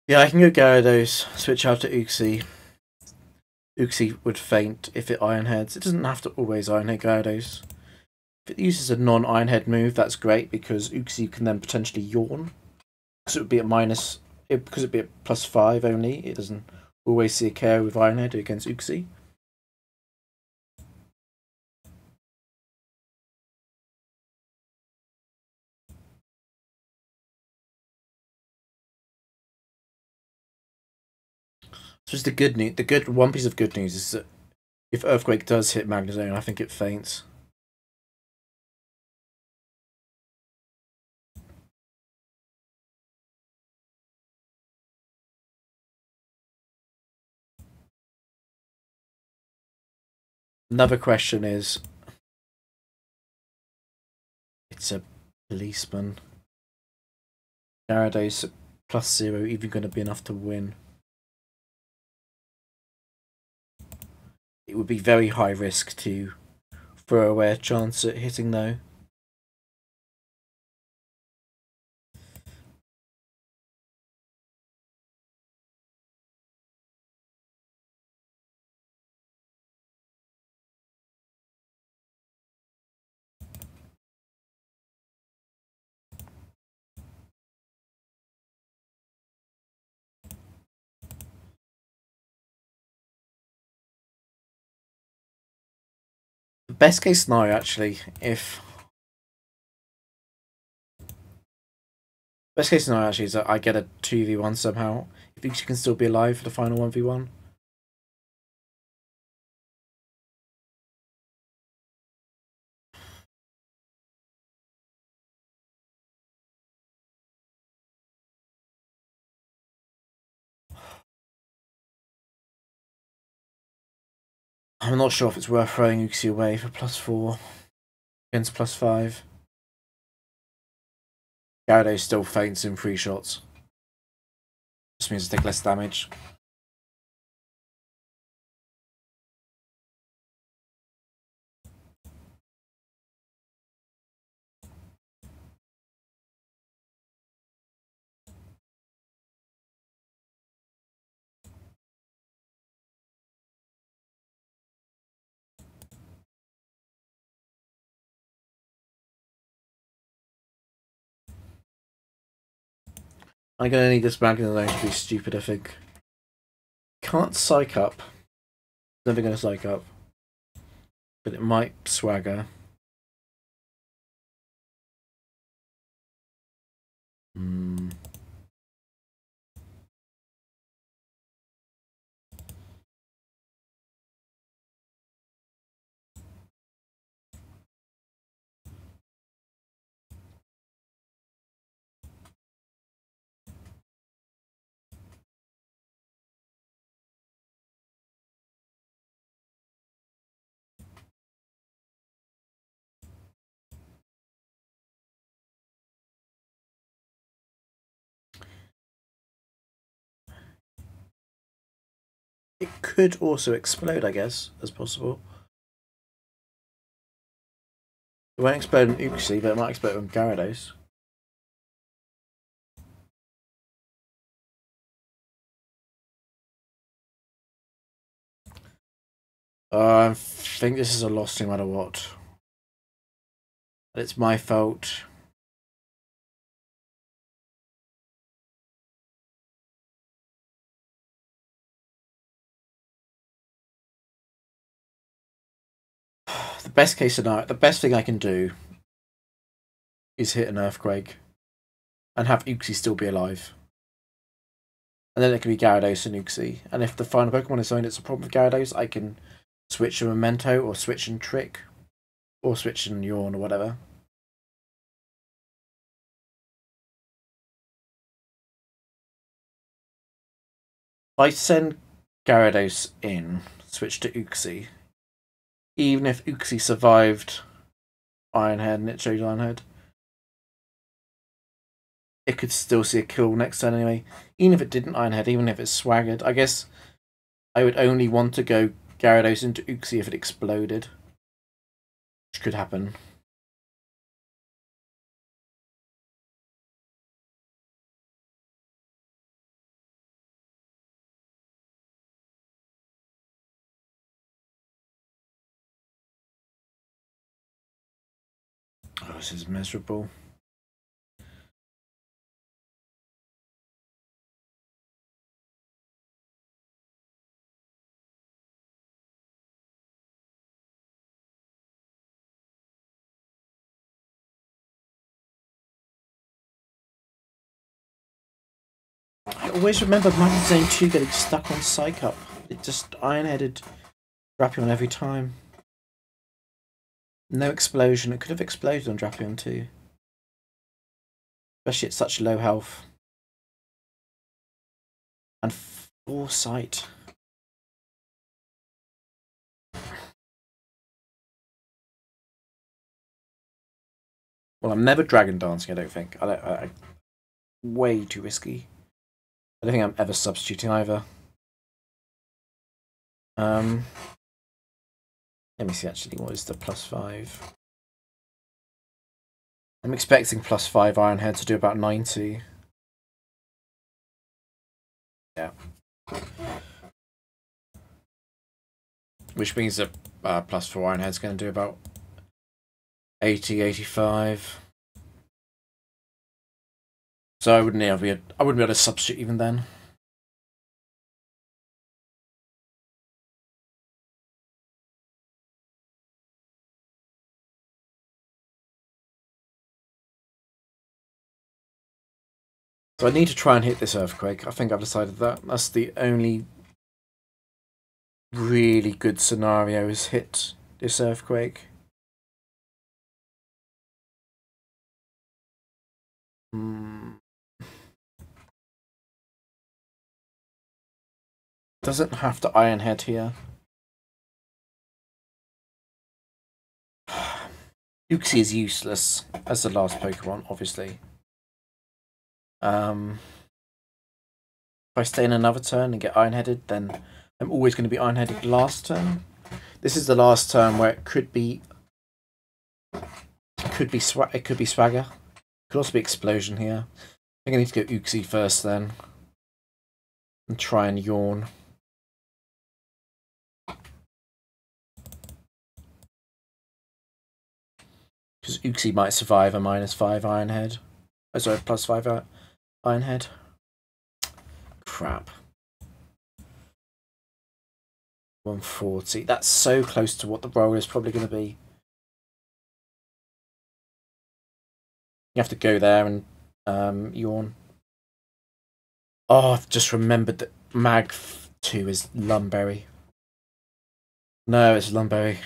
Yeah, I can go Gyarados, switch out to Uxie. Uxie would faint if it Iron Heads. It doesn't have to always Iron Head Gyarados. If it uses a non-Iron Head move, that's great because Uxie can then potentially yawn. So it would be at because it'd be at +5 only. It doesn't always see a KO with Iron Head against Uxie. So it's the good news. One piece of good news is that if Earthquake does hit Magnezone, I think it faints. Another question is, it's a policeman. Gyarados +0 even going to be enough to win? It would be very high risk to throw away a chance at hitting though. The best case scenario actually, best case scenario actually is that I get a 2v1 somehow. If you can still be alive for the final 1v1. I'm not sure if it's worth throwing Uxie away for +4 against +5. Gyarados still faints in 3 shots. This means I take less damage. I'm gonna need this Magnet Zone to be stupid, I think. Can't psych up. Never gonna psych up. But it might swagger. Hmm. It could also explode, I guess, as possible. It won't explode on Uxie, but it might explode on Gyarados. I think this is a loss no matter what. It's my fault. The best case scenario, the best thing I can do is hit an Earthquake and have Uxie still be alive. And then it can be Gyarados and Uxie. And if the final Pokemon is something that's a problem with Gyarados, I can switch a Memento or switch in Trick or switch in Yawn or whatever. If I send Gyarados in, switch to Uxie, even if Uxie survived Ironhead and it chose Ironhead, it could still see a kill next turn anyway. Even if it didn't Ironhead, even if it swaggered, I guess I would only want to go Gyarados into Uxie if it exploded. Which could happen. Oh, this is miserable. I always remember Magnet Zone 2 getting stuck on Psych Up. It just Iron-Headed Drapion every time. No explosion. It could have exploded on Drapion too. Especially at such low health. And Foresight. Well, I'm never Dragon Dancing, I don't think. Way too risky. I don't think I'm ever substituting either. Let me see actually, what is the +5? I'm expecting +5 Ironhead to do about 90. Yeah. Which means that +4 Ironhead's going to do about 80, 85. So I wouldn't be able to substitute even then. So I need to try and hit this Earthquake. I think I've decided that. That's the only really good scenario, is hit this Earthquake. Doesn't have to Ironhead here. Uxie is useless as the last Pokemon, obviously. If I stay in another turn and get Ironheaded, then I'm always going to be Ironheaded last turn. This is the last turn where it could be Swagger. It could also be Explosion here. I think I need to go Uxie first then, and try and Yawn. Because Uxie might survive a -5 Ironhead. Oh, sorry, +5 Ironhead. crap. 140. That's so close to what the roll is probably going to be. You have to go there and yawn. Oh, I've just remembered that Mag 2 is Lumberry. No, it's Lumberry.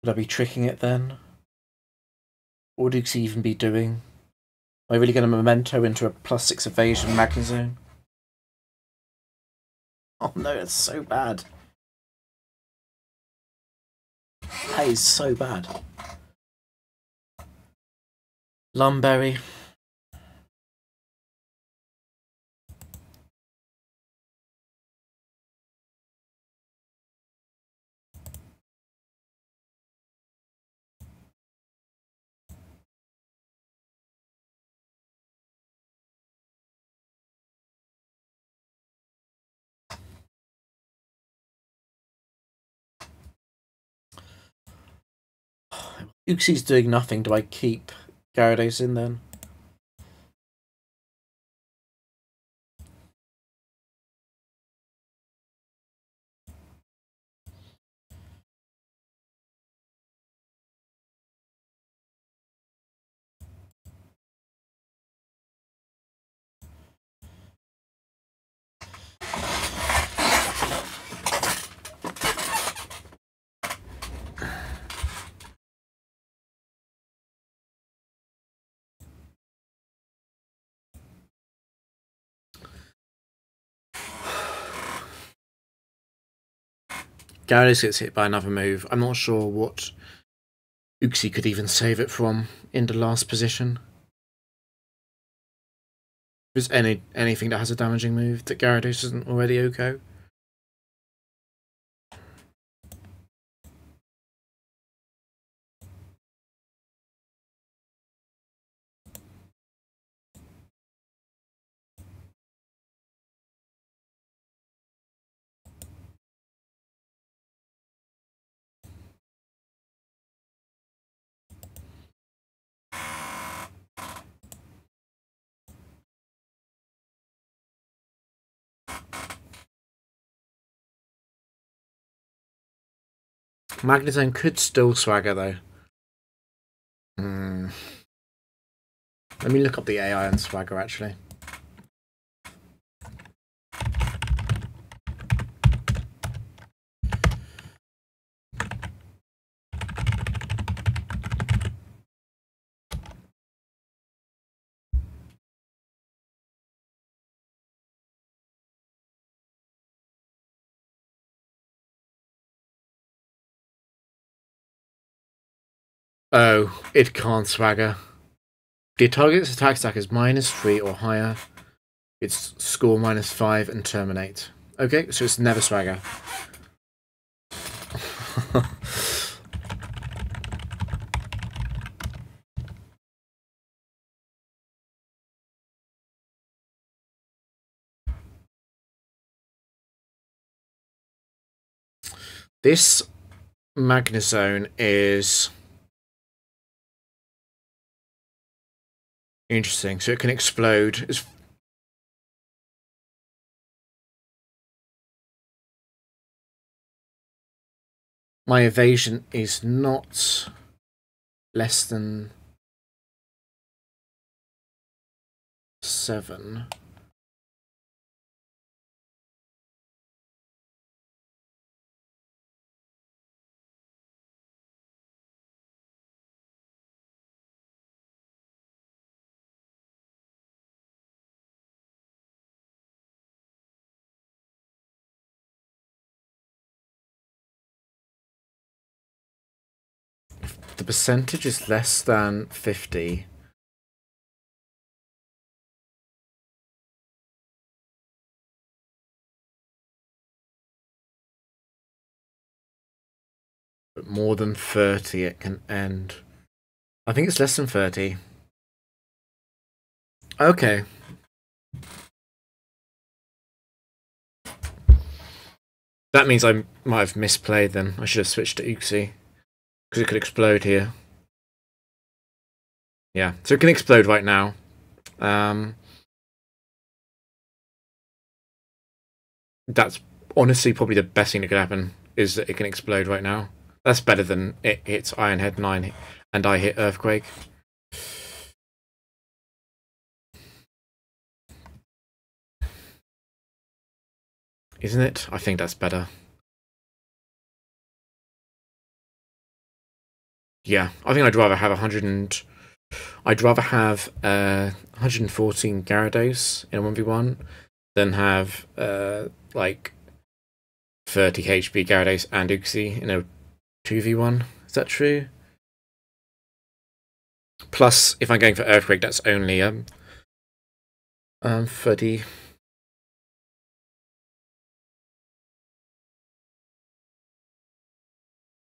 Would I be tricking it then? What would Uxie even be doing? Am I really going to Memento into a +6 evasion Magnezone? Oh no, it's so bad. That is so bad. Lumberry. Uxie's doing nothing. Do I keep Gyarados in then? Gyarados gets hit by another move. I'm not sure what Uxie could even save it from in the last position. If there's anything that has a damaging move that Gyarados isn't already OHKO. Magnezone could still swagger though. Let me look up the AI on swagger actually. Oh, it can't swagger. The target's attack stack is -3 or higher. Its score -5 and terminate. Okay, so it's never swagger. This Magnezone is interesting, so it can explode. My evasion is not less than 7. The percentage is less than 50. But more than 30 it can end. I think it's less than 30. Okay. That means I might have misplayed then. I should have switched to Uxie. Because it could explode here. Yeah, so it can explode right now. That's honestly probably the best thing that could happen, is that it can explode right now. That's better than it hits Ironhead 9 and I hit Earthquake. Isn't it? I think that's better. Yeah, I think I'd rather have 114 Gyarados in a 1v1 than have like 30 HP Gyarados and Uxie in a 2v1. Is that true? Plus, if I'm going for Earthquake, that's only 30.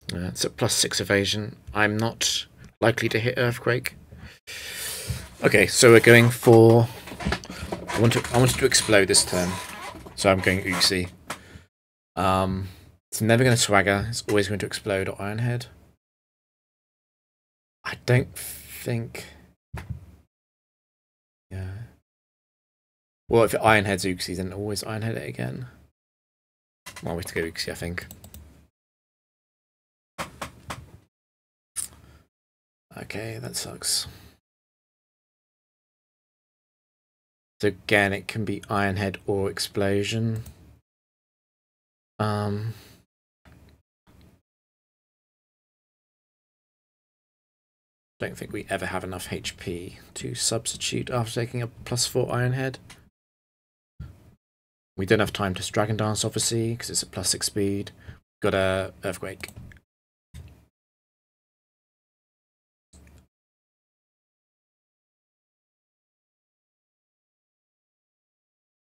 It's a +6 evasion. I'm not likely to hit Earthquake. Okay, so we're going for. I wanted to explode this turn, so I'm going Uxie. It's never going to Swagger. It's always going to explode or Ironhead. I don't think. Yeah. Well, if it Ironhead's Uxie, then always Ironhead it again. Well, we have to go Uxie, I think. Okay, that sucks. So again, it can be Ironhead or Explosion. Don't think we ever have enough HP to substitute after taking a +4 Ironhead. We don't have time to Dragon Dance, obviously, because it's a +6 speed. Got a Earthquake.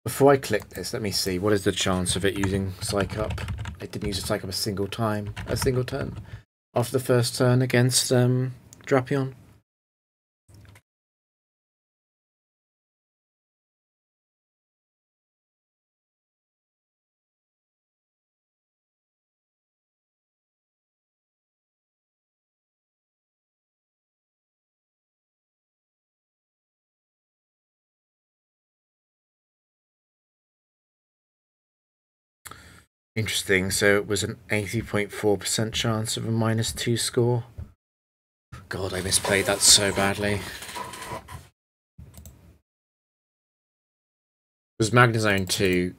Before I click this, let me see. What is the chance of it using Psych Up? It didn't use a Psych Up a single turn. After the first turn against Drapion. Interesting, so it was an 80.4% chance of a -2 score. God, I misplayed that so badly. It was Magnezone 2.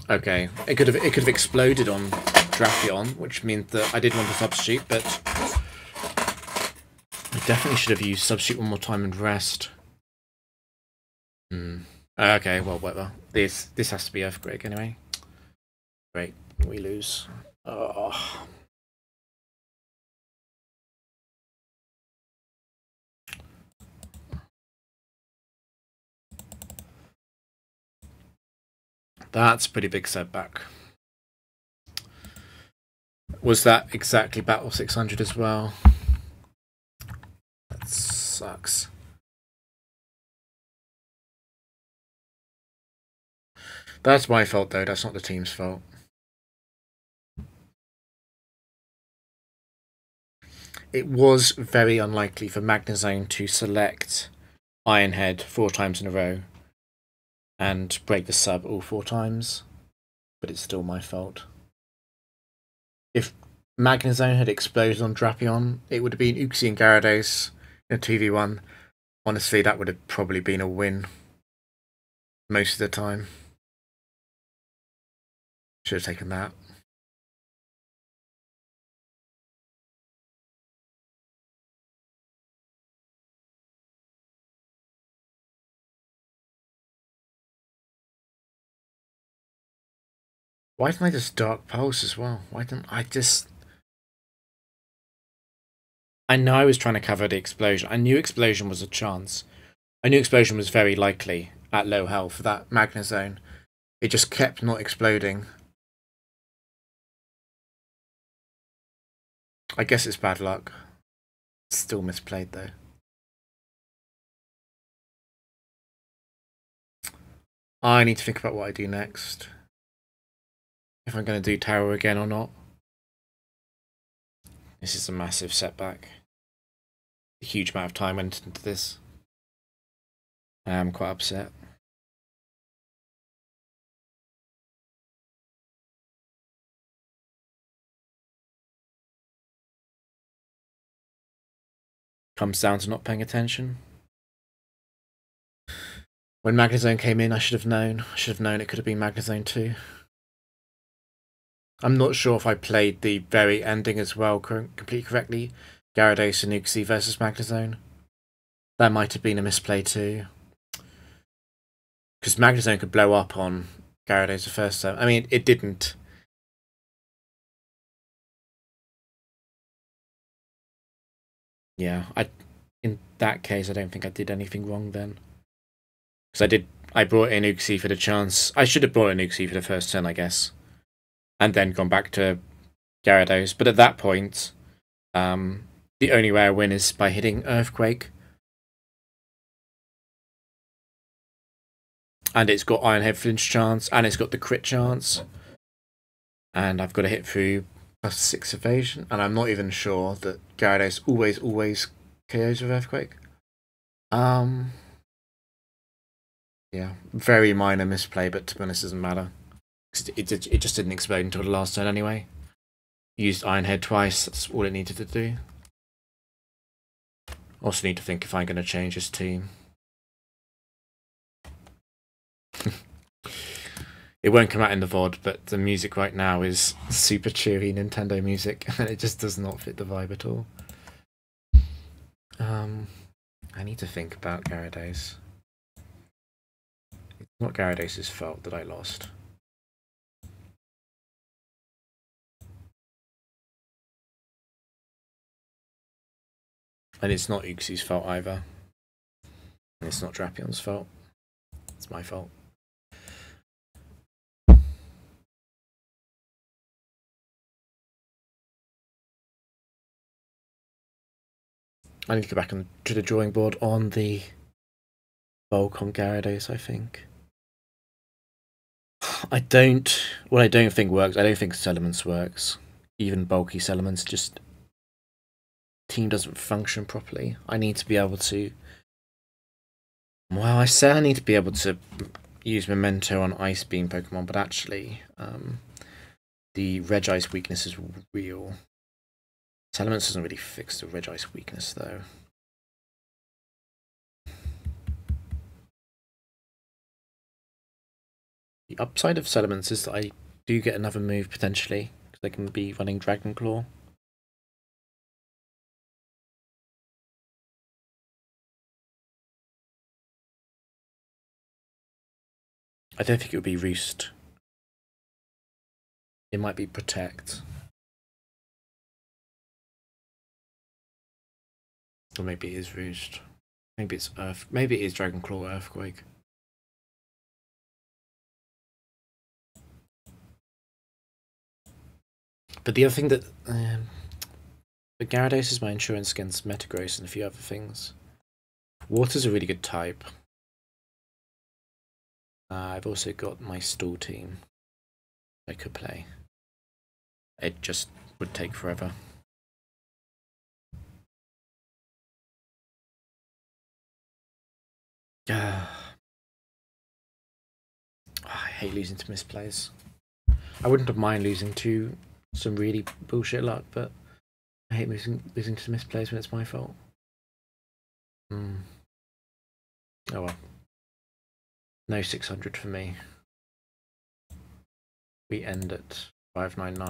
Okay, it could have exploded on Drapion, which means that I did want to substitute, but I definitely should have used substitute one more time and rest. Okay, well, whatever. This has to be Earthquake anyway. Great, we lose. Oh. That's a pretty big setback. Was that exactly Battle 600 as well? That sucks. That's my fault, though. That's not the team's fault. It was very unlikely for Magnezone to select Ironhead 4 times in a row and break the sub all 4 times, but it's still my fault. If Magnezone had exploded on Drapion, it would have been Uxie and Gyarados in a 2v1. Honestly, that would have probably been a win most of the time. Should have taken that. Why didn't I just Dark Pulse as well? Why didn't I just... I know I was trying to cover the Explosion. I knew Explosion was a chance. I knew Explosion was very likely at low health for that Magnezone. It just kept not exploding. I guess it's bad luck. Still misplayed though. I need to think about what I do next. if I'm going to do tower again or not. This is a massive setback. A huge amount of time went into this. I am quite upset. Comes down to not paying attention. When Magnezone came in, I should have known. I should have known it could have been Magnezone 2. I'm not sure if I played the very ending as well completely correctly. Gyarados and Uxie versus Magnezone. That might have been a misplay too. Because Magnezone could blow up on Gyarados the first time. I mean, it didn't. Yeah, in that case, I don't think I did anything wrong then. Because I brought in Uxie for the chance. I should have brought in Uxie for the first turn, I guess. And then gone back to Gyarados. But at that point, the only way I win is by hitting Earthquake. And it's got Iron Head Flinch chance, and it's got the crit chance. And I've got to hit through +6 evasion, and I'm not even sure that Gyarados always KOs with Earthquake. Yeah, very minor misplay, but to be honest, it doesn't matter. It just didn't explode until the last turn anyway. Used Iron Head twice, that's all it needed to do. Also need to think if I'm going to change this team. It won't come out in the VOD, but the music right now is super cheery Nintendo music, and it just does not fit the vibe at all. I need to think about Gyarados. It's not Gyarados' fault that I lost. And it's not Uxie's fault either. And it's not Drapion's fault. It's my fault. I need to go back to the drawing board on the bulk on Gyarados, I think. What I don't think works, I don't think Settlements works. Even bulky Settlements, just team doesn't function properly. I need to be able to... Well, I say I need to be able to use Memento on Ice Beam Pokemon, but actually, the Regice weakness is real. Settlements doesn't really fix the Regice weakness, though. The upside of Settlements is that I do get another move, potentially, because I can be running Dragon Claw. I don't think it would be Roost. It might be Protect. Or maybe it is Roost. Maybe it's Maybe it is Dragon Claw Earthquake. But the other thing that the Gyarados is my insurance against Metagross and a few other things. Water's a really good type. I've also got my stall team I could play. It just would take forever. I hate losing to misplays. I wouldn't have mind losing to some really bullshit luck, but I hate losing to misplays when it's my fault. Oh well. No 600 for me. We end at 599.